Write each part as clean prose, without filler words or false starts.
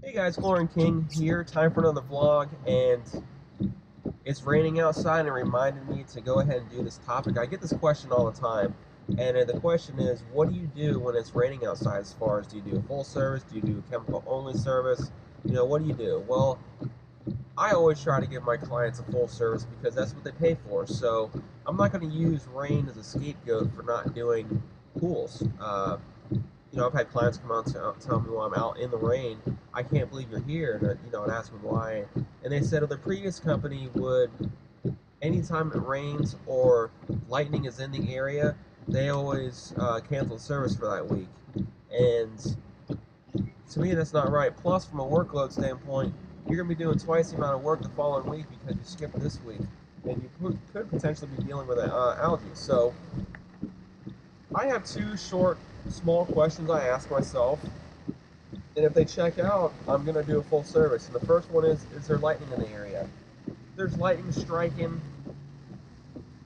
Hey guys, 𝐸⍴ here. Time for another vlog, and it's raining outside, and it reminded me to go ahead and do this topic. I get this question all the time, and the question is, what do you do when it's raining outside? As far as, do you do a full service? Do you do a chemical only service? You know, what do you do? Well, I always try to give my clients a full service because that's what they pay for. So I'm not going to use rain as a scapegoat for not doing pools. I've had clients come out and tell me while I'm out in the rain, I can't believe you're here, and I'd ask them why, and they said, the previous company would, anytime it rains or lightning is in the area, they always cancel service for that week. And to me, that's not right. Plus, from a workload standpoint, you're going to be doing twice the amount of work the following week because you skipped this week, and you could potentially be dealing with algae. So I have two small questions I ask myself, and if they check out, I'm going to do a full service. And the first one is there lightning in the area? If there's lightning striking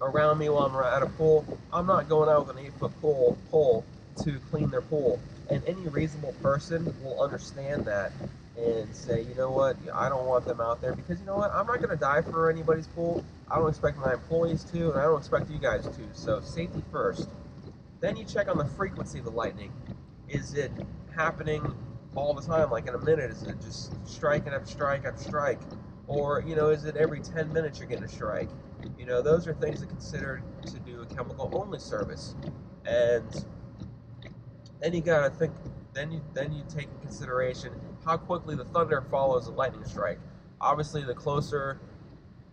around me while I'm at a pool, I'm not going out with an 8-foot pole to clean their pool. And any reasonable person will understand that and say, you know what, I don't want them out there, because you know what, I'm not going to die for anybody's pool. I don't expect my employees to, and I don't expect you guys to. So safety first. Then you check on the frequency of the lightning. Is it happening all the time, like in a minute? Is it just strike after strike after strike? Or, is it every 10 minutes you're getting a strike? Those are things to consider to do a chemical only service. And then you gotta think, then you take in consideration how quickly the thunder follows a lightning strike. Obviously, the closer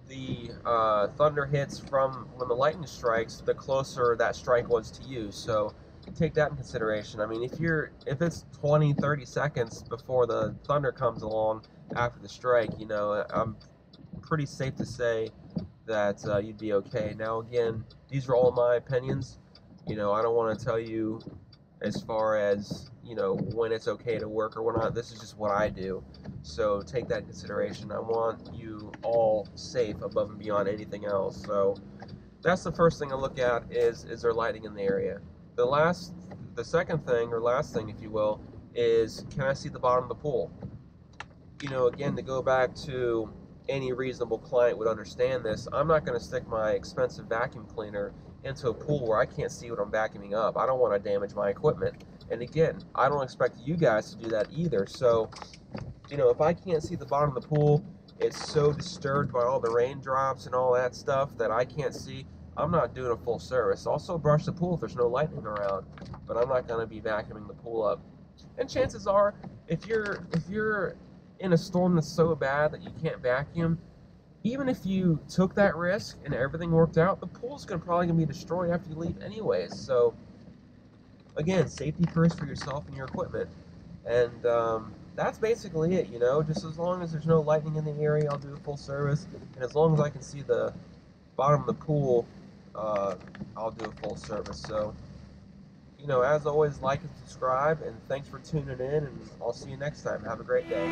the thunder hits from when the lightning strikes, the closer that strike was to you. So take that in consideration. I mean, if it's 20-30 seconds before the thunder comes along after the strike, I'm pretty safe to say that you'd be okay. Now, again, these are all my opinions. I don't want to tell you as far as when it's okay to work or whatnot. This is just what I do, so take that in consideration. I want you all safe above and beyond anything else. So that's the first thing I look at, is there lighting in the area. The second thing, or last thing if you will, is, can I see the bottom of the pool? Again, to go back to, any reasonable client would understand this. I'm not going to stick my expensive vacuum cleaner into a pool where I can't see what I'm vacuuming up. I don't want to damage my equipment. And again, I don't expect you guys to do that either. So, if I can't see the bottom of the pool, it's so disturbed by all the raindrops and all that stuff that I can't see, I'm not doing a full service. Also, brush the pool if there's no lightning around, but I'm not going to be vacuuming the pool up. And chances are, if you're in a storm that's so bad that you can't vacuum, even if you took that risk and everything worked out, the pool's probably going to be destroyed after you leave anyways. So, again, safety first for yourself and your equipment. And that's basically it, just as long as there's no lightning in the area, I'll do a full service. And as long as I can see the bottom of the pool, I'll do a full service. So, as always, like and subscribe, and thanks for tuning in, and I'll see you next time. Have a great day.